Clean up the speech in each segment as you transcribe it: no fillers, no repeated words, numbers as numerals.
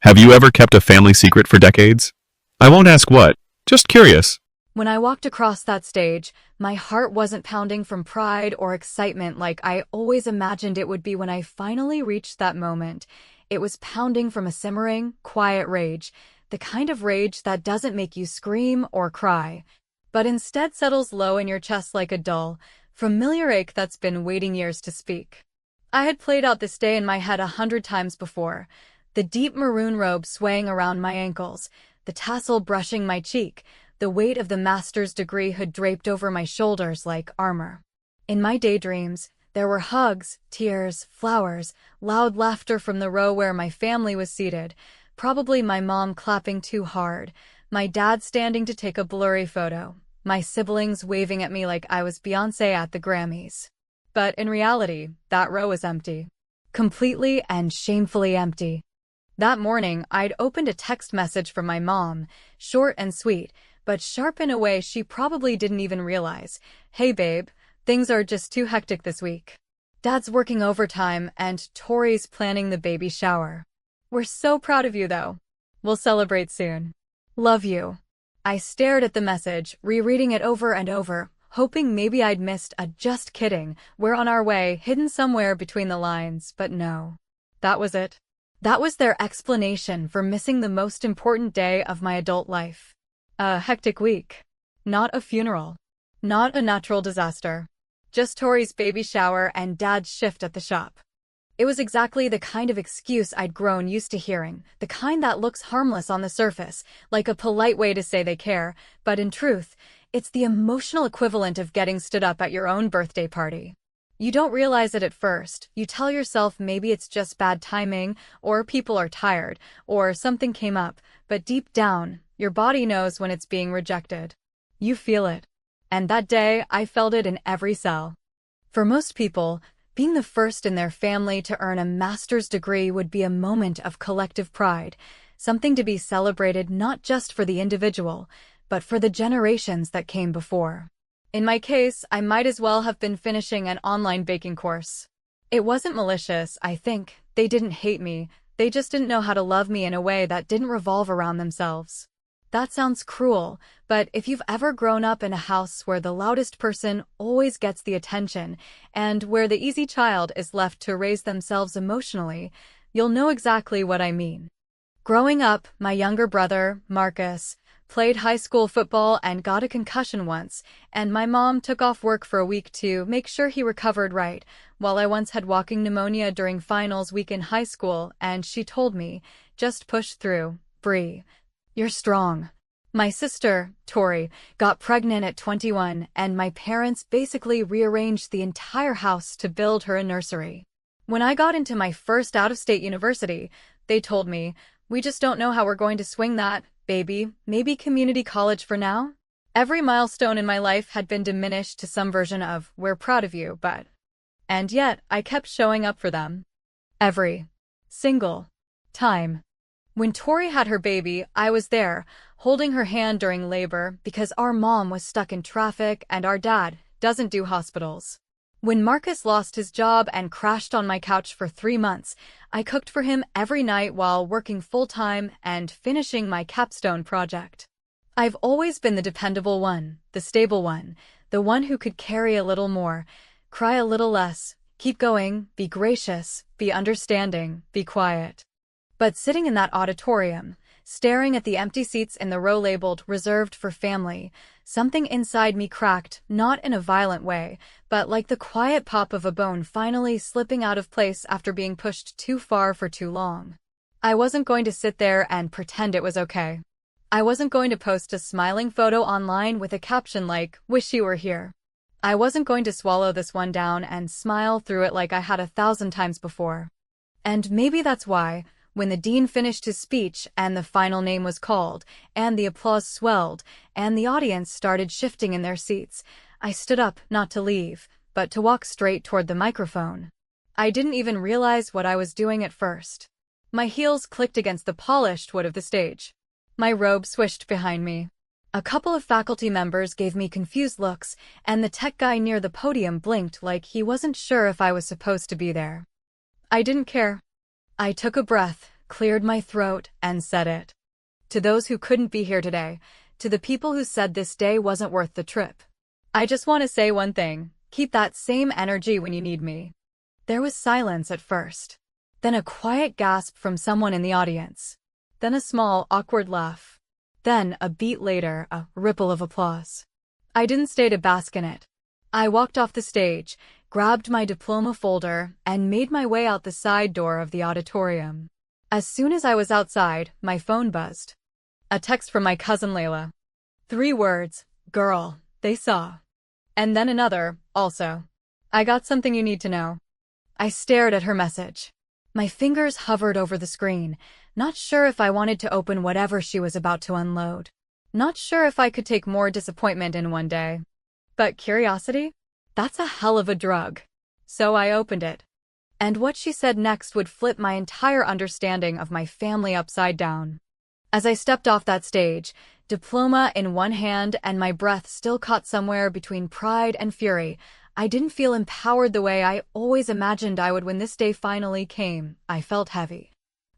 Have you ever kept a family secret for decades? I won't ask what, just curious. When I walked across that stage, my heart wasn't pounding from pride or excitement like I always imagined it would be when I finally reached that moment. It was pounding from a simmering, quiet rage, the kind of rage that doesn't make you scream or cry, but instead settles low in your chest like a dull, familiar ache that's been waiting years to speak. I had played out this day in my head 100 times before, the deep maroon robe swaying around my ankles, the tassel brushing my cheek, the weight of the master's degree hood draped over my shoulders like armor. In my daydreams, there were hugs, tears, flowers, loud laughter from the row where my family was seated, probably my mom clapping too hard, my dad standing to take a blurry photo, my siblings waving at me like I was Beyoncé at the Grammys. But in reality, that row was empty. Completely and shamefully empty. That morning, I'd opened a text message from my mom, short and sweet, but sharp in a way she probably didn't even realize. Hey babe, things are just too hectic this week. Dad's working overtime and Tori's planning the baby shower. We're so proud of you though. We'll celebrate soon. Love you. I stared at the message, rereading it over and over, hoping maybe I'd missed a just kidding, we're on our way, hidden somewhere between the lines, but no. That was it. That was their explanation for missing the most important day of my adult life. A hectic week. Not a funeral. Not a natural disaster. Just Tori's baby shower and Dad's shift at the shop. It was exactly the kind of excuse I'd grown used to hearing, the kind that looks harmless on the surface, like a polite way to say they care, but in truth, it's the emotional equivalent of getting stood up at your own birthday party. You don't realize it at first. You tell yourself maybe it's just bad timing, or people are tired, or something came up, but deep down, your body knows when it's being rejected. You feel it. And that day, I felt it in every cell. For most people, being the first in their family to earn a master's degree would be a moment of collective pride, something to be celebrated not just for the individual, but for the generations that came before. In my case, I might as well have been finishing an online baking course. It wasn't malicious, I think. They didn't hate me. They just didn't know how to love me in a way that didn't revolve around themselves. That sounds cruel, but if you've ever grown up in a house where the loudest person always gets the attention, and where the easy child is left to raise themselves emotionally, you'll know exactly what I mean. Growing up, my younger brother, Marcus, played high school football and got a concussion once, and my mom took off work for a week to make sure he recovered right, while I once had walking pneumonia during finals week in high school, and she told me, just push through, Bree. You're strong. My sister, Tori, got pregnant at 21, and my parents basically rearranged the entire house to build her a nursery. When I got into my first out-of-state university, they told me, we just don't know how we're going to swing that, baby, maybe community college for now? Every milestone in my life had been diminished to some version of, we're proud of you, but... And yet, I kept showing up for them. Every single time. When Tori had her baby, I was there, holding her hand during labor because our mom was stuck in traffic and our dad doesn't do hospitals. When Marcus lost his job and crashed on my couch for 3 months, I cooked for him every night while working full-time and finishing my capstone project. I've always been the dependable one, the stable one, the one who could carry a little more, cry a little less, keep going, be gracious, be understanding, be quiet. But sitting in that auditorium, staring at the empty seats in the row labeled reserved for family, something inside me cracked, not in a violent way, but like the quiet pop of a bone finally slipping out of place after being pushed too far for too long. I wasn't going to sit there and pretend it was okay. I wasn't going to post a smiling photo online with a caption like, wish you were here. I wasn't going to swallow this one down and smile through it like I had 1,000 times before. And maybe that's why, when the dean finished his speech and the final name was called, and the applause swelled, and the audience started shifting in their seats, I stood up not to leave, but to walk straight toward the microphone. I didn't even realize what I was doing at first. My heels clicked against the polished wood of the stage. My robe swished behind me. A couple of faculty members gave me confused looks, and the tech guy near the podium blinked like he wasn't sure if I was supposed to be there. I didn't care. I took a breath, cleared my throat, and said it. To those who couldn't be here today, to the people who said this day wasn't worth the trip, I just want to say one thing: keep that same energy when you need me. There was silence at first, then a quiet gasp from someone in the audience, then a small, awkward laugh, then, a beat later, a ripple of applause. I didn't stay to bask in it. I walked off the stage, grabbed my diploma folder, and made my way out the side door of the auditorium. As soon as I was outside, my phone buzzed. A text from my cousin Layla. 3 words: girl, they saw. And then another, also: I got something you need to know. I stared at her message. My fingers hovered over the screen, not sure if I wanted to open whatever she was about to unload. Not sure if I could take more disappointment in one day. But curiosity? That's a hell of a drug. So I opened it. And what she said next would flip my entire understanding of my family upside down. As I stepped off that stage, diploma in one hand and my breath still caught somewhere between pride and fury, I didn't feel empowered the way I always imagined I would when this day finally came. I felt heavy.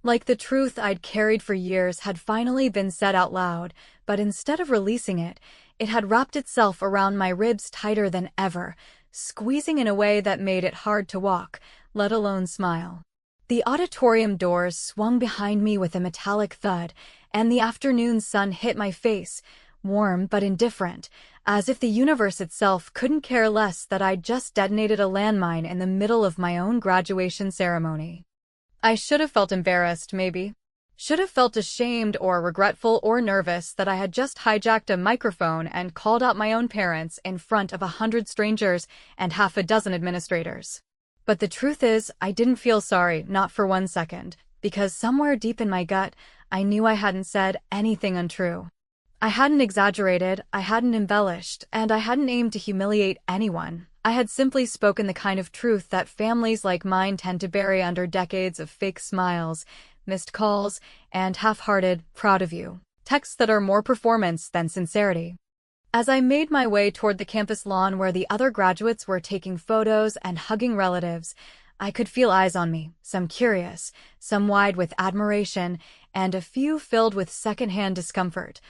Like the truth I'd carried for years had finally been said out loud, but instead of releasing it, it had wrapped itself around my ribs tighter than ever, squeezing in a way that made it hard to walk, let alone smile. The auditorium doors swung behind me with a metallic thud, and the afternoon sun hit my face, warm but indifferent, as if the universe itself couldn't care less that I'd just detonated a landmine in the middle of my own graduation ceremony. I should have felt embarrassed, maybe. Should have felt ashamed or regretful or nervous that I had just hijacked a microphone and called out my own parents in front of 100 strangers and half a dozen administrators. But the truth is, I didn't feel sorry, not for 1 second, because somewhere deep in my gut, I knew I hadn't said anything untrue. I hadn't exaggerated, I hadn't embellished, and I hadn't aimed to humiliate anyone. I had simply spoken the kind of truth that families like mine tend to bury under decades of fake smiles, missed calls, and half-hearted, proud of you texts that are more performance than sincerity. As I made my way toward the campus lawn where the other graduates were taking photos and hugging relatives, I could feel eyes on me, some curious, some wide with admiration, and a few filled with secondhand discomfort,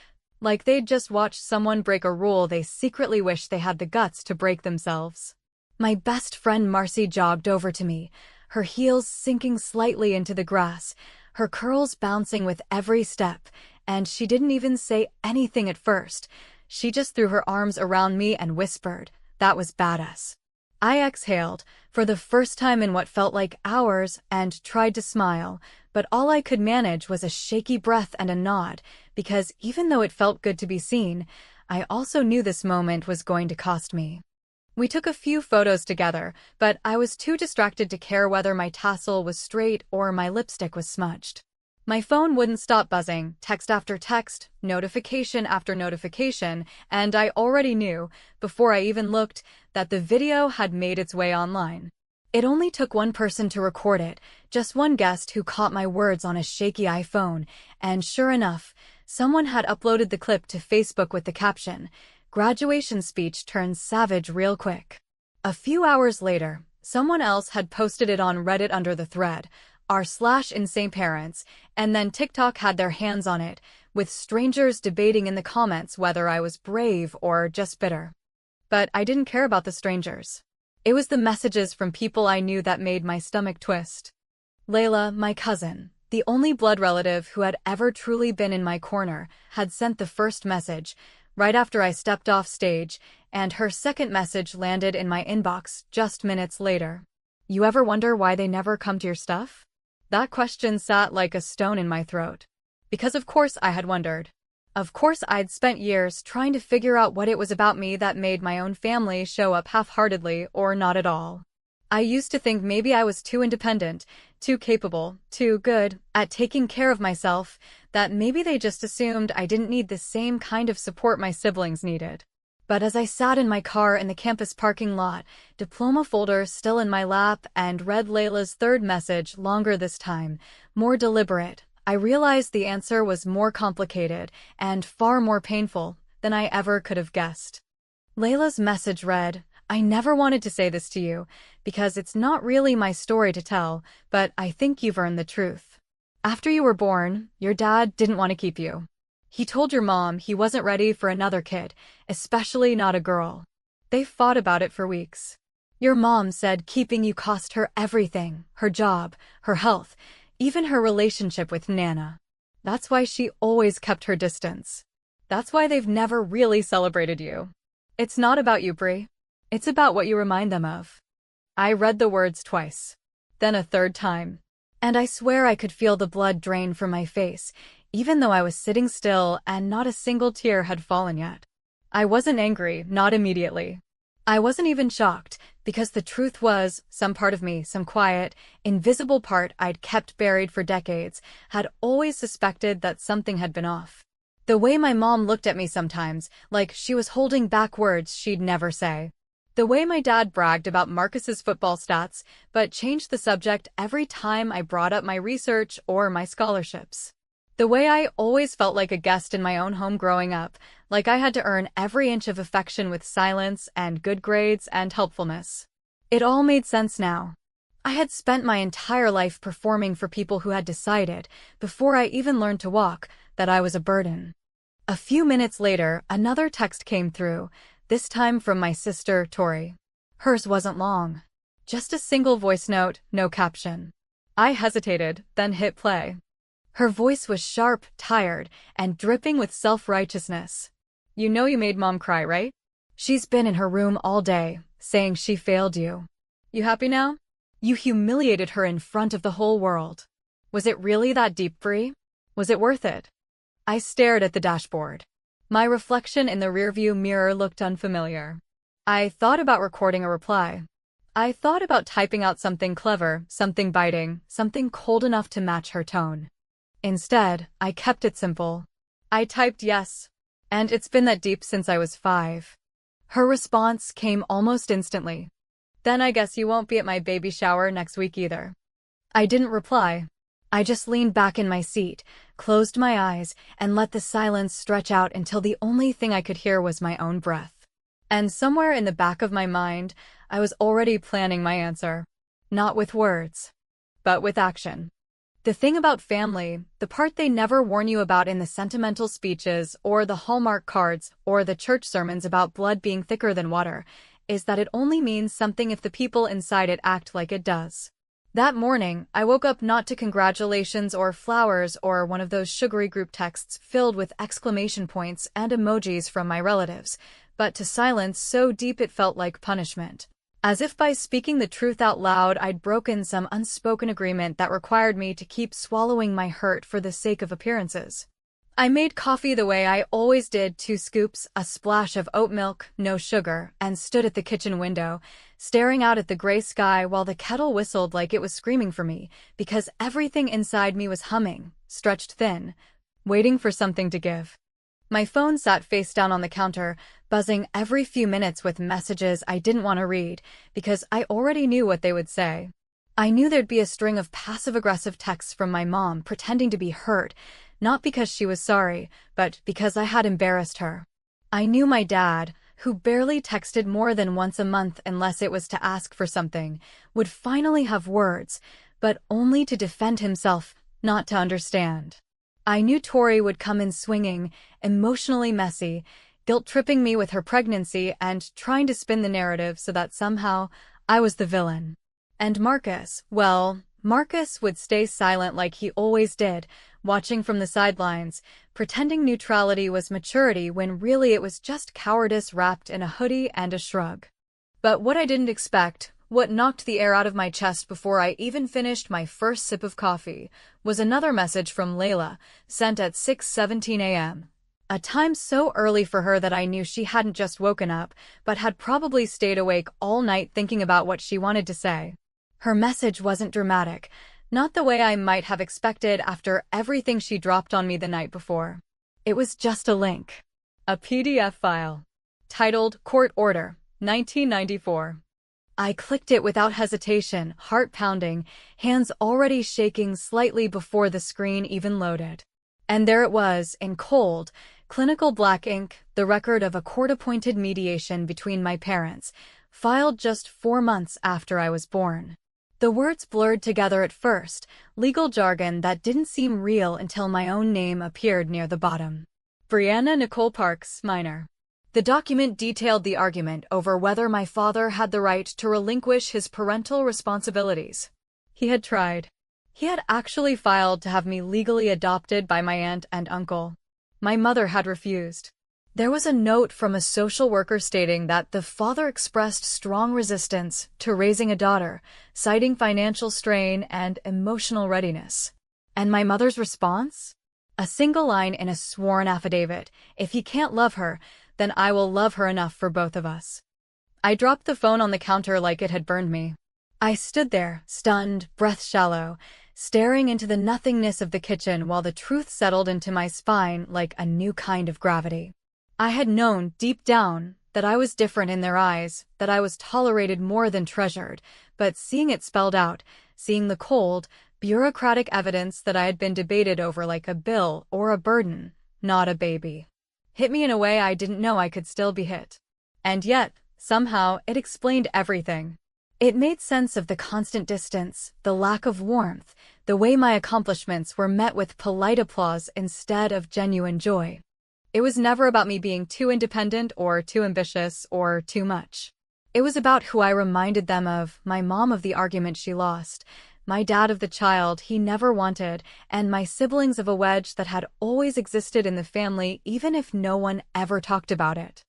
like they'd just watched someone break a rule they secretly wished they had the guts to break themselves. My best friend Marcy jogged over to me, her heels sinking slightly into the grass, her curls bouncing with every step, and she didn't even say anything at first. She just threw her arms around me and whispered, "That was badass." I exhaled, for the first time in what felt like hours, and tried to smile, but all I could manage was a shaky breath and a nod, because even though it felt good to be seen, I also knew this moment was going to cost me. We took a few photos together, but I was too distracted to care whether my tassel was straight or my lipstick was smudged. My phone wouldn't stop buzzing, text after text, notification after notification, and I already knew, before I even looked, that the video had made its way online. It only took one person to record it, just one guest who caught my words on a shaky iPhone, and sure enough, someone had uploaded the clip to Facebook with the caption, "Graduation speech turns savage real quick." A few hours later, someone else had posted it on Reddit under the thread, r/insane parents, and then TikTok had their hands on it, with strangers debating in the comments whether I was brave or just bitter. But I didn't care about the strangers. It was the messages from people I knew that made my stomach twist. Layla, my cousin, the only blood relative who had ever truly been in my corner, had sent the first message, right after I stepped off stage, and her second message landed in my inbox just minutes later. "You ever wonder why they never come to your stuff?" That question sat like a stone in my throat. Because of course I had wondered. Of course I'd spent years trying to figure out what it was about me that made my own family show up half-heartedly or not at all. I used to think maybe I was too independent, too capable, too good at taking care of myself, that maybe they just assumed I didn't need the same kind of support my siblings needed. But as I sat in my car in the campus parking lot, diploma folder still in my lap, and read Layla's third message, longer this time, more deliberate, I realized the answer was more complicated and far more painful than I ever could have guessed. Layla's message read, "I never wanted to say this to you, because it's not really my story to tell, but I think you've earned the truth. After you were born, your dad didn't want to keep you. He told your mom he wasn't ready for another kid, especially not a girl. They fought about it for weeks. Your mom said keeping you cost her everything, her job, her health, even her relationship with Nana. That's why she always kept her distance. That's why they've never really celebrated you. It's not about you, Brie. It's about what you remind them of. I read the words twice, then a third time, and I swear I could feel the blood drain from my face, even though I was sitting still and not a single tear had fallen yet. I wasn't angry, not immediately. I wasn't even shocked, because the truth was, some part of me, some quiet, invisible part I'd kept buried for decades, had always suspected that something had been off. The way my mom looked at me sometimes, like she was holding back words she'd never say. The way my dad bragged about Marcus's football stats, but changed the subject every time I brought up my research or my scholarships. The way I always felt like a guest in my own home growing up, like I had to earn every inch of affection with silence and good grades and helpfulness. It all made sense now. I had spent my entire life performing for people who had decided, before I even learned to walk, that I was a burden. A few minutes later, another text came through, this time from my sister, Tori. Hers wasn't long. Just a single voice note, no caption. I hesitated, then hit play. Her voice was sharp, tired, and dripping with self-righteousness. You know you made Mom cry, right? She's been in her room all day, saying she failed you. You happy now? You humiliated her in front of the whole world. Was it really that deep, Brie? Was it worth it? I stared at the dashboard. My reflection in the rearview mirror looked unfamiliar. I thought about recording a reply. I thought about typing out something clever, something biting, something cold enough to match her tone. Instead, I kept it simple. I typed yes, and it's been that deep since I was 5. Her response came almost instantly. Then I guess you won't be at my baby shower next week either. I didn't reply. I just leaned back in my seat, closed my eyes, and let the silence stretch out until the only thing I could hear was my own breath. And somewhere in the back of my mind, I was already planning my answer. Not with words, but with action. The thing about family, the part they never warn you about in the sentimental speeches or the Hallmark cards or the church sermons about blood being thicker than water, is that it only means something if the people inside it act like it does. That morning, I woke up not to congratulations or flowers or one of those sugary group texts filled with exclamation points and emojis from my relatives, but to silence so deep it felt like punishment. As if by speaking the truth out loud, I'd broken some unspoken agreement that required me to keep swallowing my hurt for the sake of appearances. I made coffee the way I always did, 2 scoops, a splash of oat milk, no sugar, and stood at the kitchen window, staring out at the gray sky while the kettle whistled like it was screaming for me, because everything inside me was humming, stretched thin, waiting for something to give. My phone sat face down on the counter, buzzing every few minutes with messages I didn't want to read, because I already knew what they would say. I knew there'd be a string of passive-aggressive texts from my mom pretending to be hurt, not because she was sorry, but because I had embarrassed her. I knew my dad, who barely texted more than once a month unless it was to ask for something, would finally have words, but only to defend himself, not to understand. I knew Tori would come in swinging, emotionally messy, guilt-tripping me with her pregnancy and trying to spin the narrative so that somehow I was the villain. And Marcus, well, Marcus would stay silent like he always did, watching from the sidelines, pretending neutrality was maturity when really it was just cowardice wrapped in a hoodie and a shrug. But what I didn't expect, what knocked the air out of my chest before I even finished my first sip of coffee, was another message from Layla, sent at 6:17 a.m. A time so early for her that I knew she hadn't just woken up, but had probably stayed awake all night thinking about what she wanted to say. Her message wasn't dramatic, not the way I might have expected after everything she dropped on me the night before. It was just a link. A PDF file. Titled Court Order, 1994. I clicked it without hesitation, heart pounding, hands already shaking slightly before the screen even loaded. And there it was, in cold, clinical black ink, the record of a court-appointed mediation between my parents, filed just 4 months after I was born. The words blurred together at first, legal jargon that didn't seem real until my own name appeared near the bottom. Brianna Nicole Parks, minor. The document detailed the argument over whether my father had the right to relinquish his parental responsibilities. He had tried. He had actually filed to have me legally adopted by my aunt and uncle. My mother had refused. There was a note from a social worker stating that the father expressed strong resistance to raising a daughter, citing financial strain and emotional readiness. And my mother's response? A single line in a sworn affidavit: "If he can't love her, then I will love her enough for both of us." I dropped the phone on the counter like it had burned me. I stood there, stunned, breath shallow, staring into the nothingness of the kitchen while the truth settled into my spine like a new kind of gravity. I had known, deep down, that I was different in their eyes, that I was tolerated more than treasured, but seeing it spelled out, seeing the cold, bureaucratic evidence that I had been debated over like a bill or a burden, not a baby, hit me in a way I didn't know I could still be hit. And yet, somehow, it explained everything. It made sense of the constant distance, the lack of warmth, the way my accomplishments were met with polite applause instead of genuine joy. It was never about me being too independent or too ambitious or too much. It was about who I reminded them of: my mom of the argument she lost, my dad of the child he never wanted, and my siblings of a wedge that had always existed in the family even if no one ever talked about it.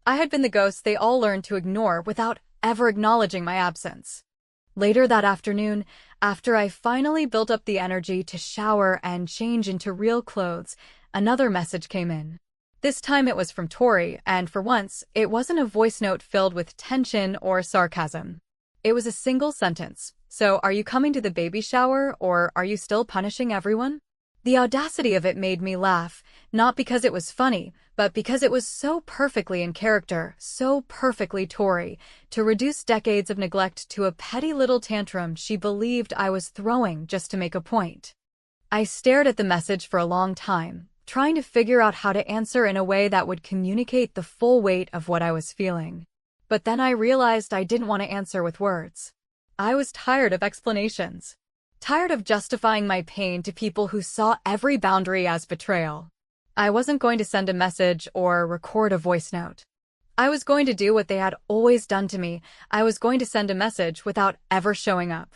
I had been the ghost they all learned to ignore without ever acknowledging my absence. Later that afternoon, after I finally built up the energy to shower and change into real clothes, another message came in. This time it was from Tori, and for once, it wasn't a voice note filled with tension or sarcasm. It was a single sentence: "So, are you coming to the baby shower, or are you still punishing everyone?" The audacity of it made me laugh, not because it was funny, but because it was so perfectly in character, so perfectly Tori, to reduce decades of neglect to a petty little tantrum she believed I was throwing just to make a point. I stared at the message for a long time, trying to figure out how to answer in a way that would communicate the full weight of what I was feeling. But then I realized I didn't want to answer with words. I was tired of explanations. Tired of justifying my pain to people who saw every boundary as betrayal. I wasn't going to send a message or record a voice note. I was going to do what they had always done to me. I was going to send a message without ever showing up.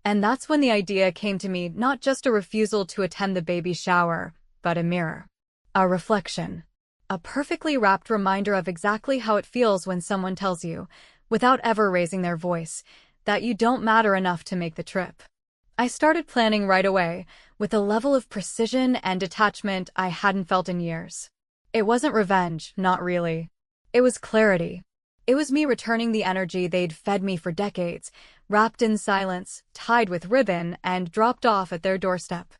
And that's when the idea came to me: not just a refusal to attend the baby shower, but a mirror. A reflection. A perfectly wrapped reminder of exactly how it feels when someone tells you, without ever raising their voice, that you don't matter enough to make the trip. I started planning right away, with a level of precision and detachment I hadn't felt in years. It wasn't revenge, not really. It was clarity. It was me returning the energy they'd fed me for decades, wrapped in silence, tied with ribbon, and dropped off at their doorstep.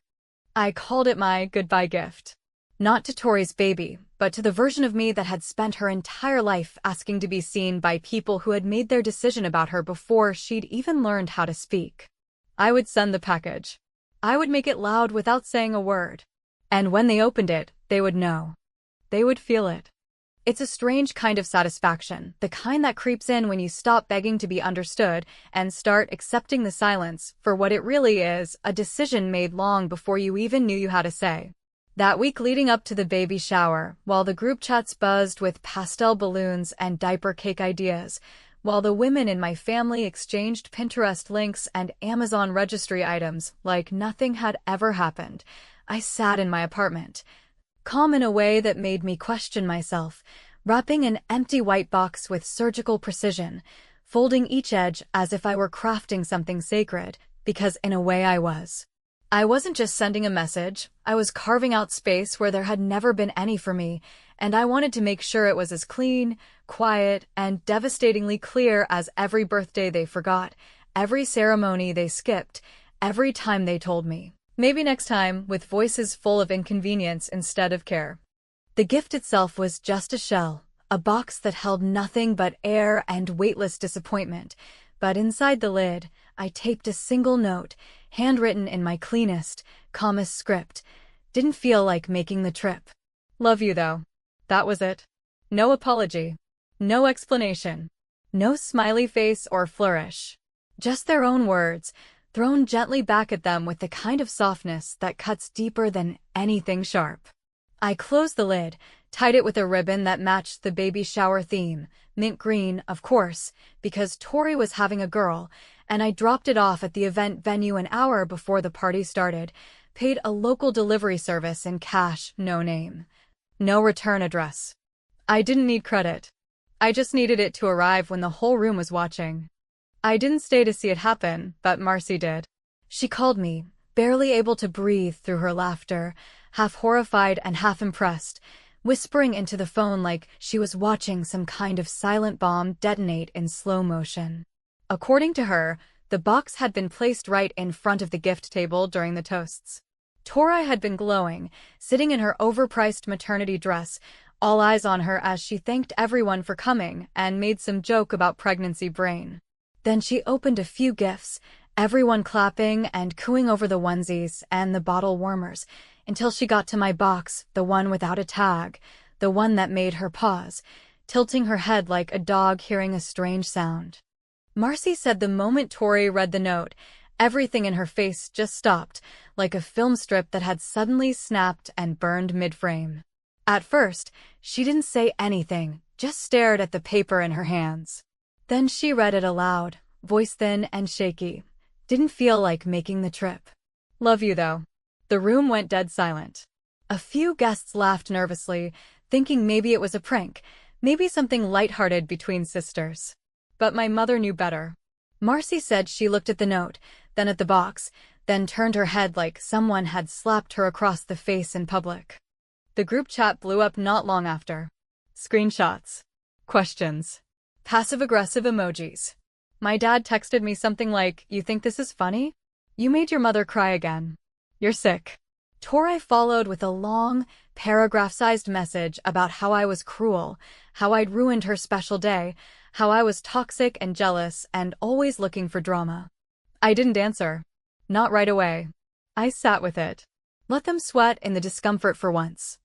I called it my goodbye gift. Not to Tori's baby, but to the version of me that had spent her entire life asking to be seen by people who had made their decision about her before she'd even learned how to speak. I would send the package. I would make it loud without saying a word. And when they opened it, they would know. They would feel it. It's a strange kind of satisfaction, the kind that creeps in when you stop begging to be understood and start accepting the silence for what it really is: a decision made long before you even knew you had a say. That week leading up to the baby shower, while the group chats buzzed with pastel balloons and diaper cake ideas, while the women in my family exchanged Pinterest links and Amazon registry items like nothing had ever happened, I sat in my apartment, calm in a way that made me question myself, wrapping an empty white box with surgical precision, folding each edge as if I were crafting something sacred, because in a way I was. I wasn't just sending a message, I was carving out space where there had never been any for me, and I wanted to make sure it was as clean, quiet, and devastatingly clear as every birthday they forgot, every ceremony they skipped, every time they told me. Maybe next time, with voices full of inconvenience instead of care. The gift itself was just a shell, a box that held nothing but air and weightless disappointment, but inside the lid, I taped a single note, handwritten in my cleanest, calmest script. Didn't feel like making the trip. Love you though. That was it. No apology. No explanation. No smiley face or flourish. Just their own words, thrown gently back at them with the kind of softness that cuts deeper than anything sharp. I closed the lid, tied it with a ribbon that matched the baby shower theme, mint green, of course, because Tori was having a girl, and I dropped it off at the event venue an hour before the party started, paid a local delivery service in cash, no name. No return address. I didn't need credit. I just needed it to arrive when the whole room was watching. I didn't stay to see it happen, but Marcy did. She called me, barely able to breathe through her laughter, half horrified and half impressed, whispering into the phone like she was watching some kind of silent bomb detonate in slow motion. According to her, the box had been placed right in front of the gift table during the toasts. Tori had been glowing, sitting in her overpriced maternity dress, all eyes on her as she thanked everyone for coming and made some joke about pregnancy brain. Then she opened a few gifts, everyone clapping and cooing over the onesies and the bottle warmers, until she got to my box, the one without a tag, the one that made her pause, tilting her head like a dog hearing a strange sound. Marcy said the moment Tori read the note, everything in her face just stopped, like a film strip that had suddenly snapped and burned mid-frame. At first, she didn't say anything, just stared at the paper in her hands. Then she read it aloud, voice thin and shaky. Didn't feel like making the trip. Love you, though. The room went dead silent. A few guests laughed nervously, thinking maybe it was a prank, maybe something lighthearted between sisters. But my mother knew better. Marcy said she looked at the note, then at the box, then turned her head like someone had slapped her across the face in public. The group chat blew up not long after. Screenshots. Questions. Passive-aggressive emojis. My dad texted me something like, "You think this is funny? You made your mother cry again. You're sick." Tori followed with a long, paragraph-sized message about how I was cruel, how I'd ruined her special day, how I was toxic and jealous and always looking for drama. I didn't answer. Not right away. I sat with it. Let them sweat in the discomfort for once.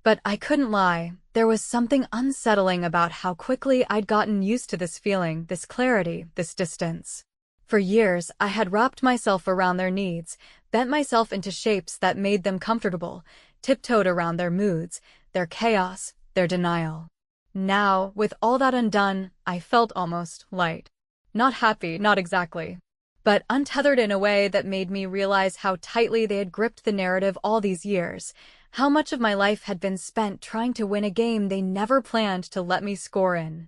But I couldn't lie. There was something unsettling about how quickly I'd gotten used to this feeling, this clarity, this distance. For years, I had wrapped myself around their needs, bent myself into shapes that made them comfortable, tiptoed around their moods, their chaos, their denial. Now, with all that undone, I felt almost light. Not happy, not exactly. But untethered in a way that made me realize how tightly they had gripped the narrative all these years, how much of my life had been spent trying to win a game they never planned to let me score in.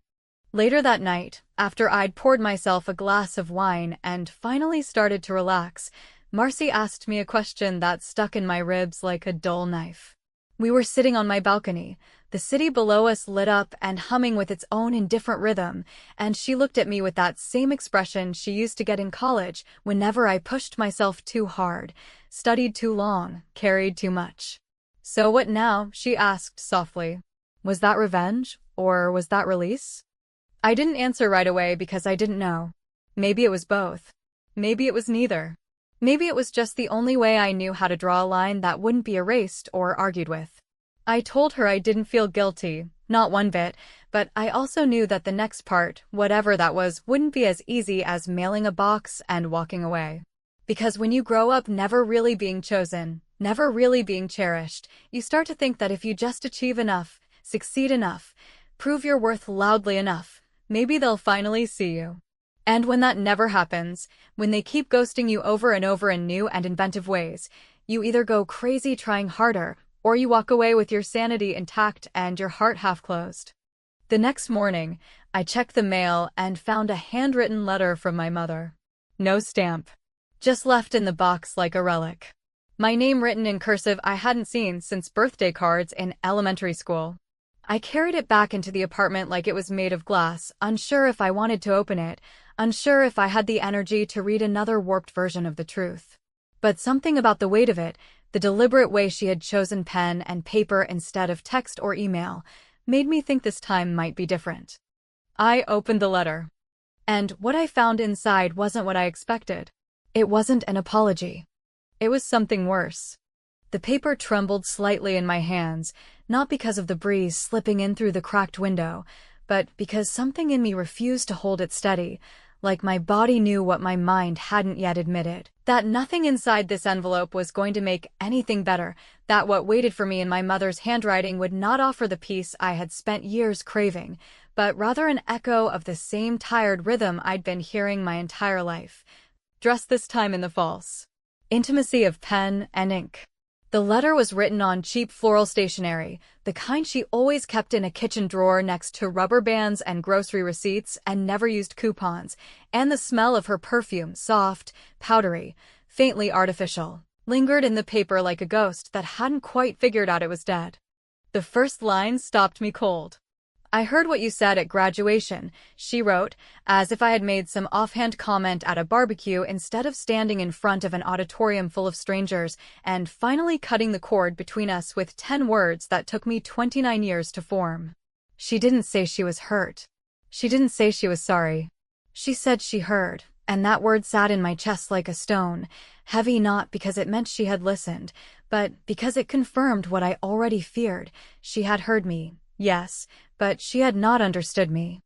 Later that night, after I'd poured myself a glass of wine and finally started to relax, Marcy asked me a question that stuck in my ribs like a dull knife. We were sitting on my balcony, the city below us lit up and humming with its own indifferent rhythm, and she looked at me with that same expression she used to get in college whenever I pushed myself too hard, studied too long, carried too much. "So what now?" she asked softly. Was that revenge, or was that release? I didn't answer right away because I didn't know. Maybe it was both. Maybe it was neither. Maybe it was just the only way I knew how to draw a line that wouldn't be erased or argued with. I told her I didn't feel guilty, not one bit, but I also knew that the next part, whatever that was, wouldn't be as easy as mailing a box and walking away. Because when you grow up never really being chosen, never really being cherished, you start to think that if you just achieve enough, succeed enough, prove your worth loudly enough, maybe they'll finally see you. And when that never happens, when they keep ghosting you over and over in new and inventive ways, you either go crazy trying harder, or you walk away with your sanity intact and your heart half closed. The next morning, I checked the mail and found a handwritten letter from my mother. No stamp. Just left in the box like a relic. My name written in cursive I hadn't seen since birthday cards in elementary school. I carried it back into the apartment like it was made of glass, unsure if I wanted to open it, unsure if I had the energy to read another warped version of the truth. But something about the weight of it, the deliberate way she had chosen pen and paper instead of text or email, made me think this time might be different. I opened the letter. And what I found inside wasn't what I expected. It wasn't an apology. It was something worse. The paper trembled slightly in my hands, not because of the breeze slipping in through the cracked window, but because something in me refused to hold it steady, like my body knew what my mind hadn't yet admitted. That nothing inside this envelope was going to make anything better, that what waited for me in my mother's handwriting would not offer the peace I had spent years craving, but rather an echo of the same tired rhythm I'd been hearing my entire life. Dressed this time in the false intimacy of pen and ink. The letter was written on cheap floral stationery, the kind she always kept in a kitchen drawer next to rubber bands and grocery receipts and never used coupons, and the smell of her perfume, soft, powdery, faintly artificial, lingered in the paper like a ghost that hadn't quite figured out it was dead. The first line stopped me cold. "I heard what you said at graduation," she wrote, as if I had made some offhand comment at a barbecue instead of standing in front of an auditorium full of strangers and finally cutting the cord between us with 10 words that took me 29 years to form. She didn't say she was hurt. She didn't say she was sorry. She said she heard, and that word sat in my chest like a stone, heavy not because it meant she had listened, but because it confirmed what I already feared. She had heard me, yes, but she had not understood me.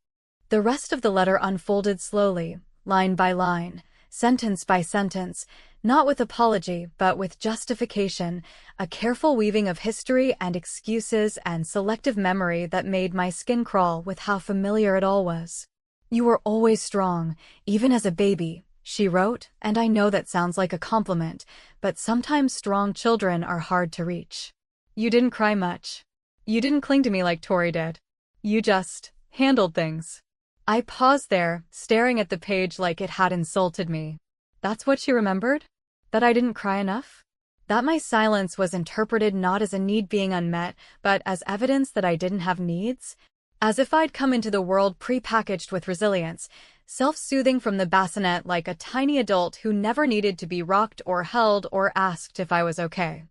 The rest of the letter unfolded slowly, line by line, sentence by sentence, not with apology but with justification, a careful weaving of history and excuses and selective memory that made my skin crawl with how familiar it all was. "You were always strong, even as a baby," she wrote, and I know that sounds like a compliment, but sometimes strong children are hard to reach. "You didn't cry much. You didn't cling to me like Tori did. You just handled things." I paused there, staring at the page like it had insulted me. That's what she remembered? That I didn't cry enough? That my silence was interpreted not as a need being unmet, but as evidence that I didn't have needs? As if I'd come into the world pre-packaged with resilience, self-soothing from the bassinet like a tiny adult who never needed to be rocked or held or asked if I was okay.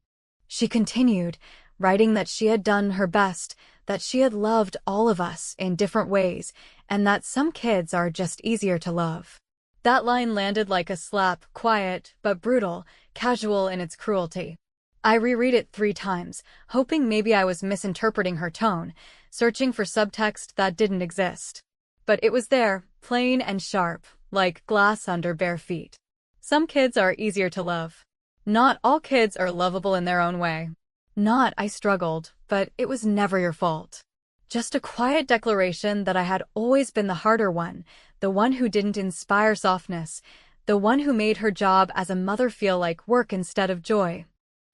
She continued, writing that she had done her best, that she had loved all of us in different ways, and that some kids are just easier to love. That line landed like a slap, quiet but brutal, casual in its cruelty. I reread it 3 times, hoping maybe I was misinterpreting her tone, searching for subtext that didn't exist. But it was there, plain and sharp, like glass under bare feet. Some kids are easier to love. Not all kids are lovable in their own way. Not, I struggled, but it was never your fault. Just a quiet declaration that I had always been the harder one, the one who didn't inspire softness, the one who made her job as a mother feel like work instead of joy.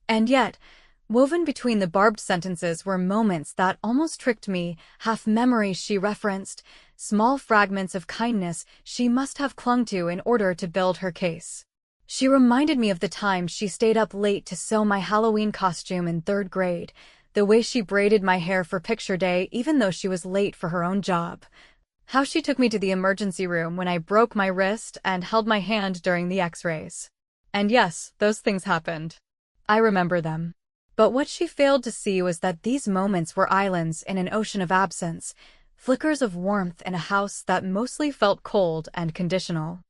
And yet, woven between the barbed sentences were moments that almost tricked me, half memories she referenced, small fragments of kindness she must have clung to in order to build her case. She reminded me of the time she stayed up late to sew my Halloween costume in 3rd grade, the way she braided my hair for picture day even though she was late for her own job, how she took me to the emergency room when I broke my wrist and held my hand during the x-rays. And yes, those things happened. I remember them. But what she failed to see was that these moments were islands in an ocean of absence, flickers of warmth in a house that mostly felt cold and conditional.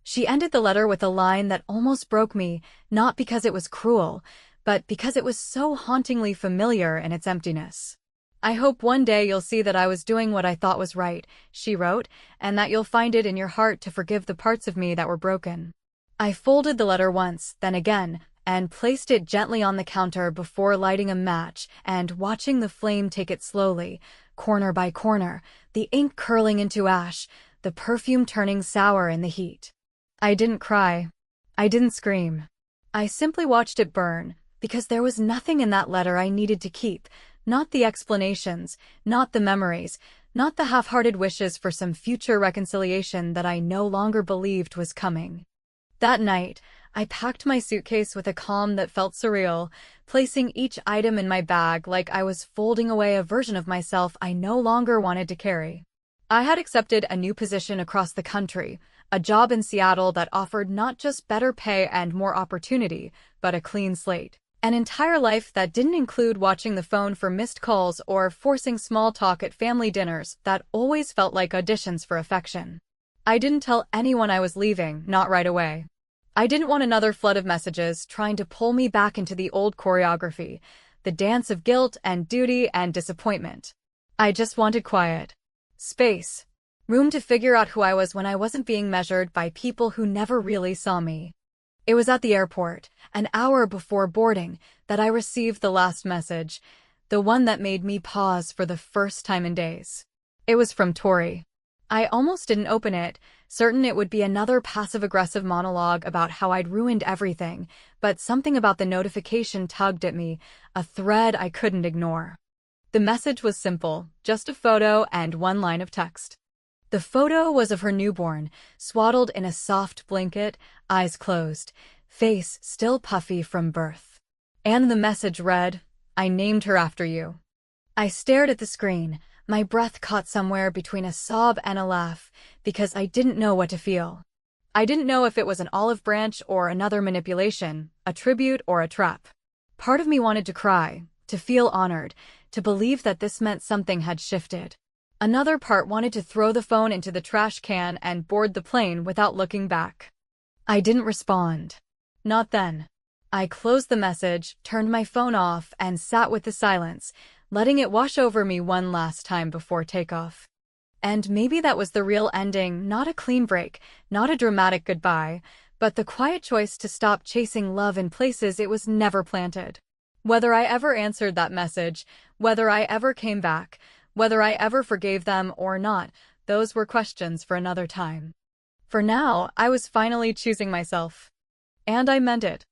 She ended the letter with a line that almost broke me, not because it was cruel, but because it was so hauntingly familiar in its emptiness. "I hope one day you'll see that I was doing what I thought was right," she wrote, "and that you'll find it in your heart to forgive the parts of me that were broken." I folded the letter once, then again, and placed it gently on the counter before lighting a match and watching the flame take it slowly, corner by corner, the ink curling into ash, the perfume turning sour in the heat. I didn't cry. I didn't scream. I simply watched it burn, because there was nothing in that letter I needed to keep, not the explanations, not the memories, not the half-hearted wishes for some future reconciliation that I no longer believed was coming. That night, I packed my suitcase with a calm that felt surreal, placing each item in my bag like I was folding away a version of myself I no longer wanted to carry. I had accepted a new position across the country, a job in Seattle that offered not just better pay and more opportunity, but a clean slate. An entire life that didn't include watching the phone for missed calls or forcing small talk at family dinners that always felt like auditions for affection. I didn't tell anyone I was leaving, not right away. I didn't want another flood of messages trying to pull me back into the old choreography, the dance of guilt and duty and disappointment. I just wanted quiet. Space. Room to figure out who I was when I wasn't being measured by people who never really saw me. It was at the airport, an hour before boarding, that I received the last message, the one that made me pause for the first time in days. It was from Tori. I almost didn't open it, certain it would be another passive-aggressive monologue about how I'd ruined everything, but something about the notification tugged at me, a thread I couldn't ignore. The message was simple, just a photo and one line of text. The photo was of her newborn, swaddled in a soft blanket, eyes closed, face still puffy from birth. And the message read, "I named her after you." I stared at the screen, my breath caught somewhere between a sob and a laugh, because I didn't know what to feel. I didn't know if it was an olive branch or another manipulation, a tribute or a trap. Part of me wanted to cry, to feel honored, to believe that this meant something had shifted. Another part wanted to throw the phone into the trash can and board the plane without looking back. I didn't respond. Not then. I closed the message, turned my phone off, and sat with the silence, letting it wash over me one last time before takeoff. And maybe that was the real ending, not a clean break, not a dramatic goodbye, but the quiet choice to stop chasing love in places it was never planted. Whether I ever answered that message, whether I ever came back, whether I ever forgave them or not, those were questions for another time. For now, I was finally choosing myself. And I meant it.